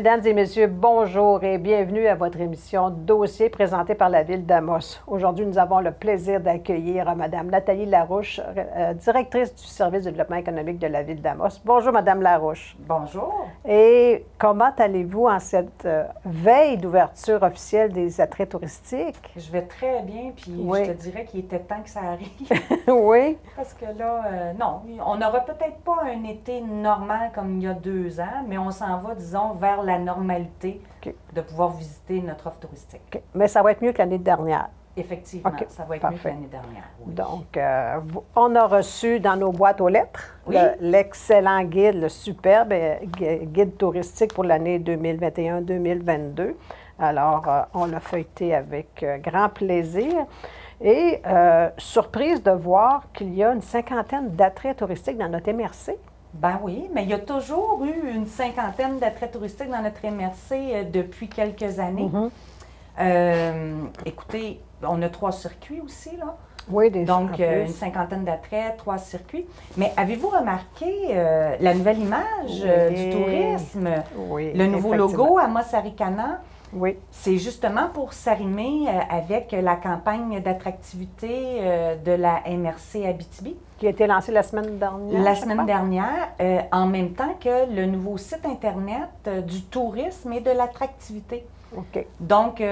Mesdames et messieurs, bonjour et bienvenue à votre émission Dossier présentée par la Ville d'Amos. Aujourd'hui, nous avons le plaisir d'accueillir Mme Nathalie Larouche, directrice du service de développement économique de la Ville d'Amos. Bonjour, Mme Larouche. Bonjour. Et comment allez-vous en cette veille d'ouverture officielle des attraits touristiques? Je vais très bien, puis oui. Je te dirais qu'il était temps que ça arrive. Oui. Parce que là, non, on n'aura peut-être pas un été normal comme il y a 2 ans, mais on s'en va, disons, vers la normalité de pouvoir visiter notre offre touristique. Mais ça va être mieux que l'année dernière. Effectivement, ça va être mieux que l'année dernière. Oui. Donc, on a reçu dans nos boîtes aux lettres l'excellent guide, le superbe guide touristique pour l'année 2021-2022. Alors, on l'a feuilleté avec grand plaisir. Et surprise de voir qu'il y a une cinquantaine d'attraits touristiques dans notre MRC. Ben oui, mais il y a toujours eu une cinquantaine d'attraits touristiques dans notre MRC depuis quelques années. Écoutez, on a 3 circuits aussi, là. Oui, donc une cinquantaine d'attraits, 3 circuits. Mais avez-vous remarqué la nouvelle image du tourisme? Oui, le nouveau logo Amos Arikana? Oui. C'est justement pour s'arrimer avec la campagne d'attractivité de la MRC Abitibi. Qui a été lancée la semaine dernière. La semaine dernière, en même temps que le nouveau site Internet du tourisme et de l'attractivité. OK. Donc,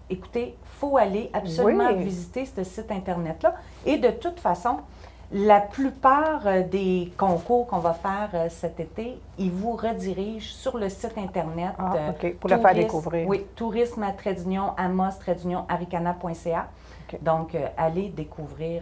écoutez, il faut aller absolument visiter ce site Internet-là. Et de toute façon, la plupart des concours qu'on va faire cet été, ils vous redirigent sur le site Internet. Pour le faire découvrir. Oui, tourisme-amos-arikana.ca. Donc, allez découvrir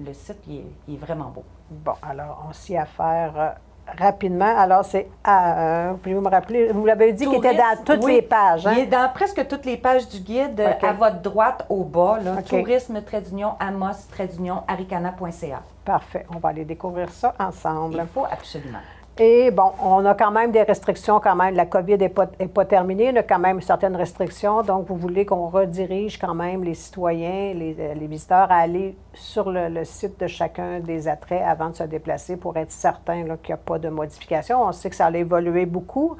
le site, il est vraiment beau. Bon, alors, on s'y affaire rapidement. Alors, c'est pouvez-vous me rappeler, vous l'avez dit qu'il était dans toutes les pages. Hein? Il est dans presque toutes les pages du guide, à votre droite, au bas, tourisme-amos-arikana.ca. Parfait. On va aller découvrir ça ensemble. Il faut absolument. Et bon, on a quand même des restrictions quand même. La COVID n'est pas terminée. On a quand même certaines restrictions. Donc, vous voulez qu'on redirige quand même les citoyens, les visiteurs à aller sur le site de chacun des attraits avant de se déplacer pour être certain qu'il n'y a pas de modification. On sait que ça allait évoluer beaucoup.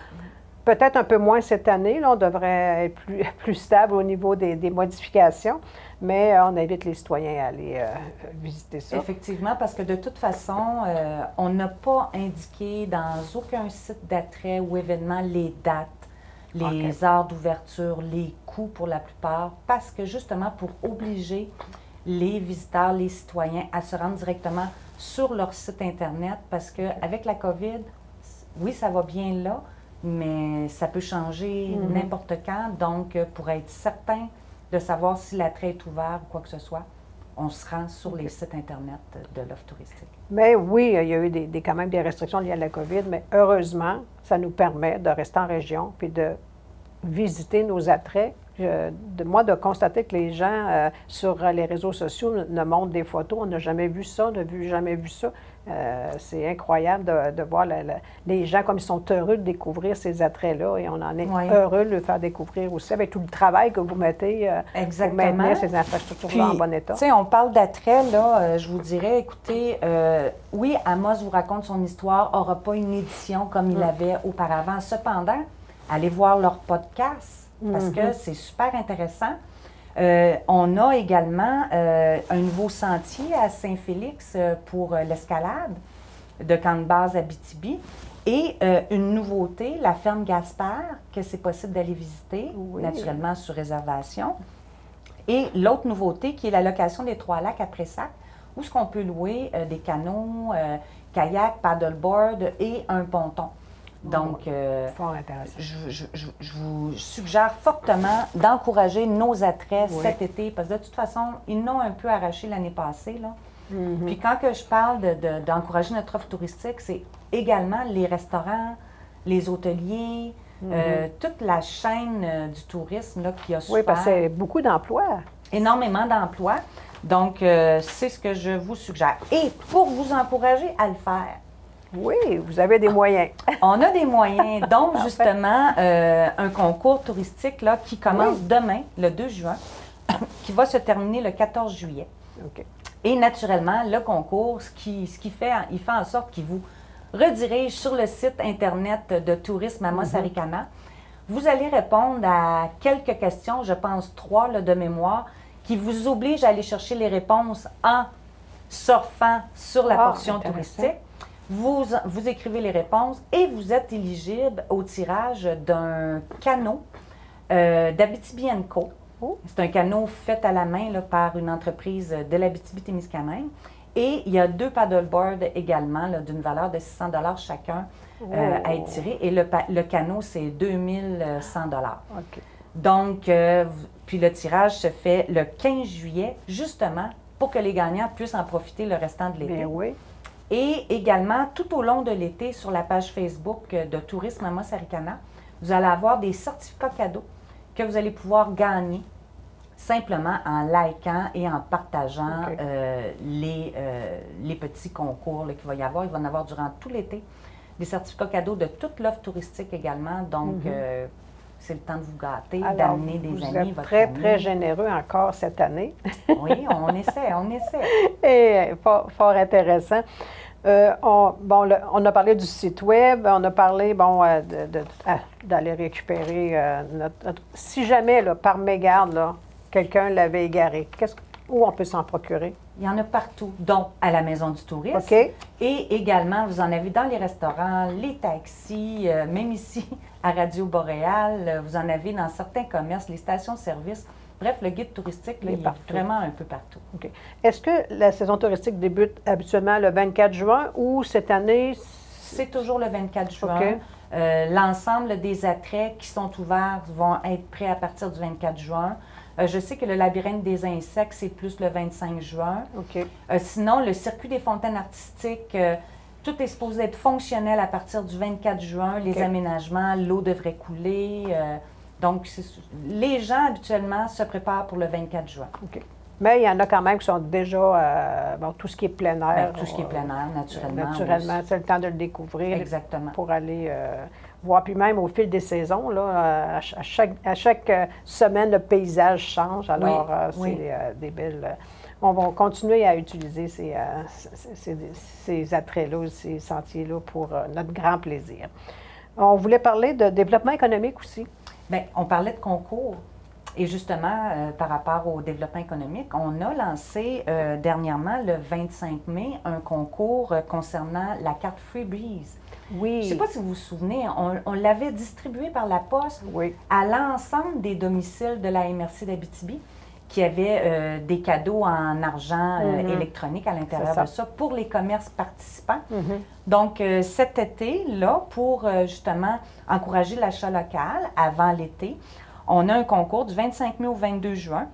Peut-être un peu moins cette année. Là, on devrait être plus stable au niveau des modifications. Mais on invite les citoyens à aller visiter ça. Effectivement, parce que de toute façon, on n'a pas indiqué dans aucun site d'attrait ou événement les dates, les heures d'ouverture, les coûts pour la plupart, parce que justement pour obliger les visiteurs, les citoyens à se rendre directement sur leur site Internet, parce qu'avec la COVID, oui, ça va bien là, mais ça peut changer n'importe quand. Donc, pour être certain de savoir si l'attrait est ouvert ou quoi que ce soit, on se rend sur les sites Internet de l'offre touristique. Mais oui, il y a eu quand même des restrictions liées à la COVID, mais heureusement, ça nous permet de rester en région puis de visiter nos attraits. Moi, de constater que les gens sur les réseaux sociaux ne montrent des photos, on n'a jamais vu ça, on n'a jamais vu ça. C'est incroyable de voir les gens comme ils sont heureux de découvrir ces attraits-là et on en est heureux de le faire découvrir aussi avec tout le travail que vous mettez pour maintenir ces infrastructures-là en bon état. Tu sais, on parle d'attraits, là, je vous dirais, écoutez, oui, Amos vous raconte son histoire, n'aura pas une édition comme il avait auparavant. Cependant, allez voir leur podcast parce que c'est super intéressant. On a également un nouveau sentier à Saint-Félix pour l'escalade de camp de base Abitibi et une nouveauté, la ferme Gaspard, que c'est possible d'aller visiter, naturellement sur réservation. Et l'autre nouveauté qui est la location des 3 lacs à Pressac, où ce qu'on peut louer des canots, kayak, paddleboard et un ponton. Donc, fort intéressant. Je vous suggère fortement d'encourager nos attraits cet été, parce que de toute façon, ils n'ont un peu arraché l'année passée, là. Puis quand que je parle d'encourager notre offre touristique, c'est également les restaurants, les hôteliers, toute la chaîne du tourisme là, qui a souffert. Oui, parce que c'est beaucoup d'emplois. Énormément d'emplois. Donc, c'est ce que je vous suggère. Et pour vous encourager à le faire, oui, vous avez des moyens. On a des moyens, donc justement un concours touristique là, qui commence demain, le 2 juin, qui va se terminer le 14 juillet. Et naturellement, le concours, il fait en sorte qu'il vous redirige sur le site Internet de Tourisme Amos Arikana Vous allez répondre à quelques questions, je pense 3 là, de mémoire, qui vous obligent à aller chercher les réponses en surfant sur la portion touristique. Vous écrivez les réponses et vous êtes éligible au tirage d'un canot d'Abitibi & Co. C'est un canot fait à la main là, par une entreprise de l'Abitibi-Témiscamingue. Et il y a 2 paddleboards également d'une valeur de 600 $ chacun à être tiré. Et le canot, c'est 2100 $. OK. Donc, puis le tirage se fait le 15 juillet, justement, pour que les gagnants puissent en profiter le restant de l'été. Bien oui. Et également, tout au long de l'été, sur la page Facebook de Tourisme Amos-Aricana, vous allez avoir des certificats cadeaux que vous allez pouvoir gagner simplement en likant et en partageant les petits concours qu'il va y avoir. Il va y en avoir durant tout l'été. Des certificats cadeaux de toute l'offre touristique également. Donc, c'est le temps de vous gâter, d'amener des amis. Vous êtes très généreux encore cette année. Oui, on essaie. Et fort intéressant. On a parlé du site web, on a parlé d'aller récupérer notre. Si jamais, là, par mégarde, là, quelqu'un l'avait égaré, où on peut s'en procurer? Il y en a partout, donc à la Maison du tourisme. OK. Et également, vous en avez dans les restaurants, les taxis, même ici à Radio Boréal, vous en avez dans certains commerces, les stations-service. Bref, le guide touristique, là, il est vraiment un peu partout. OK. Est-ce que la saison touristique débute habituellement le 24 juin ou cette année? C'est toujours le 24 juin. OK. L'ensemble des attraits qui sont ouverts vont être prêts à partir du 24 juin. Je sais que le labyrinthe des insectes, c'est plus le 25 juin. OK. Sinon, le circuit des fontaines artistiques, tout est supposé être fonctionnel à partir du 24 juin. Les aménagements, l'eau devrait couler. Donc, les gens, habituellement, se préparent pour le 24 juin. OK. Mais il y en a quand même qui sont déjà, tout ce qui est plein air. Tout ce qui est plein air, naturellement. Naturellement, c'est le temps de le découvrir. Exactement. Pour aller voir. Puis même au fil des saisons, là, à chaque semaine, le paysage change. Alors, c'est des belles... on va continuer à utiliser ces attraits-là, ces sentiers-là pour notre grand plaisir. On voulait parler de développement économique aussi. Bien, on parlait de concours. Et justement, par rapport au développement économique, on a lancé dernièrement, le 25 mai, un concours concernant la carte Freebies. Oui. Je ne sais pas si vous vous souvenez, on l'avait distribué par la poste à l'ensemble des domiciles de la MRC d'Abitibi qui avaient des cadeaux en argent électronique à l'intérieur de ça pour les commerces participants. Donc, cet été-là, pour justement encourager l'achat local avant l'été, on a un concours du 25 mai au 22 juin.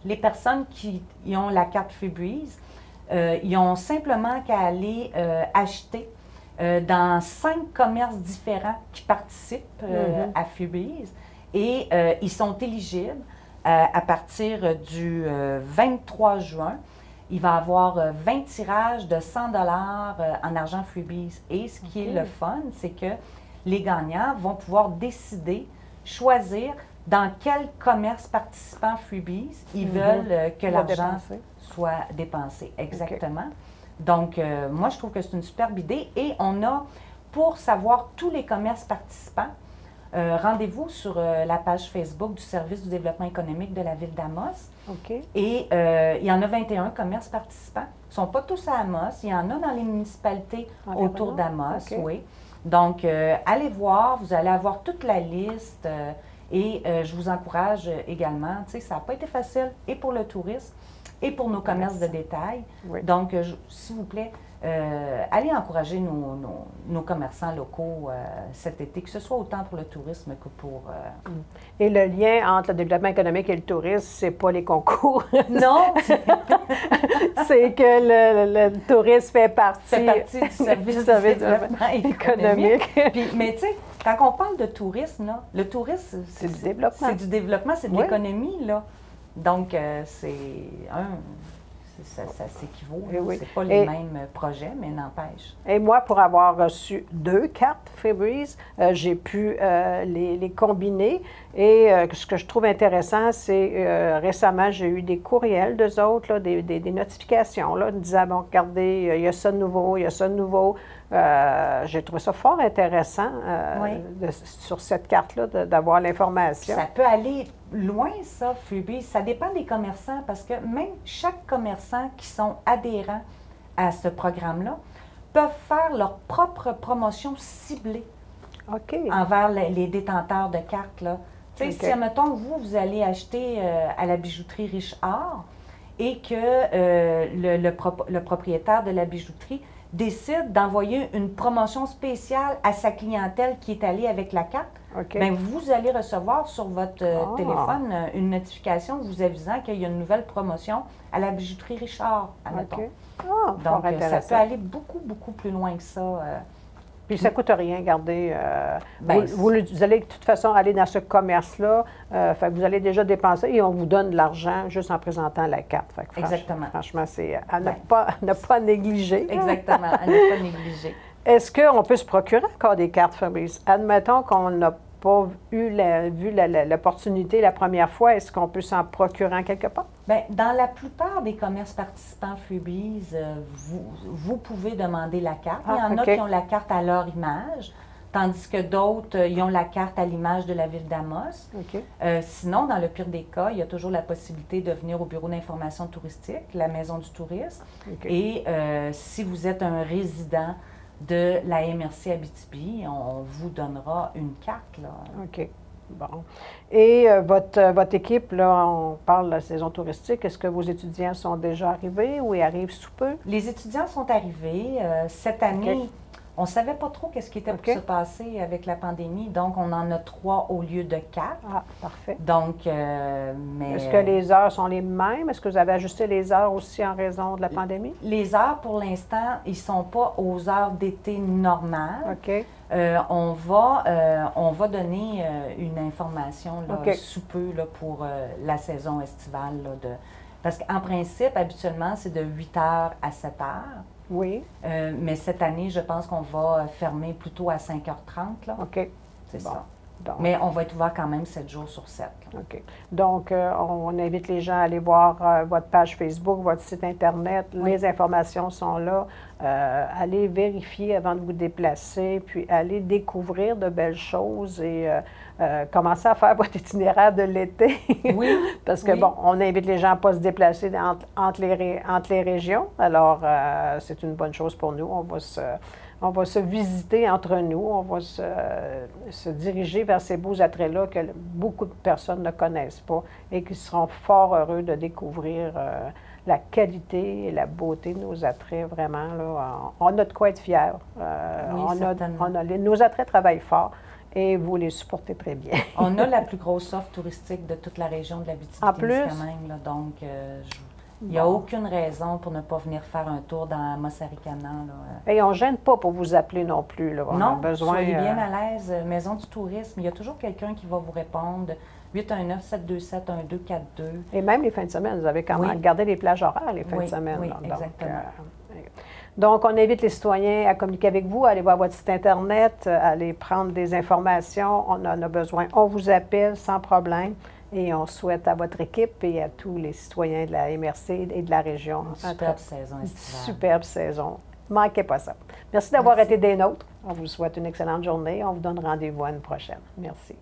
Les personnes qui ont la carte Freebies, ils ont simplement qu'à aller acheter dans 5 commerces différents qui participent à Freebies et ils sont éligibles à partir du 23 juin. Il va y avoir 20 tirages de 100 $ en argent Freebies. Et ce qui est le fun, c'est que les gagnants vont pouvoir décider, choisir dans quel commerce participant Freebies ils veulent que l'argent soit dépensé. Exactement. Donc, moi, je trouve que c'est une superbe idée. Et on a, pour savoir tous les commerces participants, rendez-vous sur la page Facebook du Service du développement économique de la ville d'Amos. Et il y en a 21 commerces participants. Ils ne sont pas tous à Amos. Il y en a dans les municipalités autour d'Amos. Oui. Donc, allez voir. Vous allez avoir toute la liste. Et je vous encourage également. Tu sais, ça n'a pas été facile et pour le tourisme et pour nos commerces de détail. Donc, s'il vous plaît, allez encourager nos commerçants locaux cet été, que ce soit autant pour le tourisme que pour... Et le lien entre le développement économique et le tourisme, c'est pas les concours. Non! C'est que le tourisme fait partie du service du développement économique. Mais tu sais, quand on parle de tourisme, là, le tourisme, c'est du développement. C'est du développement, c'est de l'économie, là. Donc, ça s'équivaut. C'est pas les mêmes projets, mais n'empêche. Et moi, pour avoir reçu 2 cartes Freebies, j'ai pu les combiner Et ce que je trouve intéressant, c'est récemment, j'ai eu des courriels d'eux autres, là, des notifications, là, disant, bon, regardez, il y a ça de nouveau, il y a ça de nouveau. J'ai trouvé ça fort intéressant sur cette carte-là, d'avoir l'information. Ça peut aller loin, ça, Phoebe. Ça dépend des commerçants, parce que même chaque commerçant qui sont adhérents à ce programme-là peuvent faire leur propre promotion ciblée envers les détenteurs de cartes, là. Si, admettons, vous allez acheter à la bijouterie Richard et que le propriétaire de la bijouterie décide d'envoyer une promotion spéciale à sa clientèle qui est allée avec la carte, bien, vous allez recevoir sur votre téléphone une notification vous avisant qu'il y a une nouvelle promotion à la bijouterie Richard, admettons. Donc, ça peut aller beaucoup, beaucoup plus loin que ça. Puis ça ne coûte rien, regardez. Vous allez de toute façon aller dans ce commerce-là, vous allez déjà dépenser et on vous donne de l'argent juste en présentant la carte. Exactement. Franchement, c'est à ne pas négliger. Exactement, à ne pas négliger. Est-ce qu'on peut se procurer encore des cartes, Fabrice? Admettons qu'on n'a pas vu l'opportunité la première fois, est-ce qu'on peut s'en procurer en quelque part? Bien, dans la plupart des commerces participants Freebies, vous pouvez demander la carte. Il y en a qui ont la carte à leur image, tandis que d'autres, ils ont la carte à l'image de la ville d'Amos. Sinon, dans le pire des cas, il y a toujours la possibilité de venir au bureau d'information touristique, la Maison du tourisme. Et si vous êtes un résident de la MRC Abitibi, on vous donnera une carte, là. OK. Bon. Et votre équipe, là, on parle de la saison touristique, est-ce que vos étudiants sont déjà arrivés ou ils arrivent sous peu? Les étudiants sont arrivés. Cette année, on ne savait pas trop qu'est-ce qui était pour se passer avec la pandémie, donc on en a 3 au lieu de 4. Ah, parfait. Donc, mais... Est-ce que les heures sont les mêmes? Est-ce que vous avez ajusté les heures aussi en raison de la pandémie? Les heures, pour l'instant, ils ne sont pas aux heures d'été normales. On va donner une information là, sous peu là, pour la saison estivale. Là, parce qu'en principe, habituellement, c'est de 8 heures à 7 heures. Oui. Mais cette année, je pense qu'on va fermer plutôt à 5h30. Là. C'est ça. Donc, mais on va être ouvert quand même 7 jours sur 7. Là. Donc, on invite les gens à aller voir votre page Facebook, votre site Internet. Les informations sont là. Allez vérifier avant de vous déplacer, puis allez découvrir de belles choses et commencer à faire votre itinéraire de l'été. Parce que, bon, on invite les gens à ne pas se déplacer entre les régions. Alors, c'est une bonne chose pour nous. On va se visiter entre nous, on va se diriger vers ces beaux attraits-là que beaucoup de personnes ne connaissent pas et qui seront fort heureux de découvrir la qualité et la beauté de nos attraits, vraiment. Là, on a de quoi être fiers. Nos attraits travaillent fort et vous les supportez très bien. On a la plus grosse offre touristique de toute la région de l'Abitibi-Témiscamingue, donc il n'y a aucune raison pour ne pas venir faire un tour dans Mossaricana. Et on ne gêne pas pour vous appeler non plus. Là. On a besoin, soyez bien à l'aise. Maison du tourisme, il y a toujours quelqu'un qui va vous répondre. 819-727-1242. Et même les fins de semaine, vous avez quand même gardé les plages horaires les fins de semaine. Oui, exactement. Donc, on invite les citoyens à communiquer avec vous, à aller voir votre site Internet, à aller prendre des informations. On en a besoin. On vous appelle sans problème. Et on souhaite à votre équipe et à tous les citoyens de la MRC et de la région. Une superbe saison estivale. Superbe saison. Ne manquez pas ça. Merci d'avoir été des nôtres. On vous souhaite une excellente journée. On vous donne rendez-vous à une prochaine. Merci.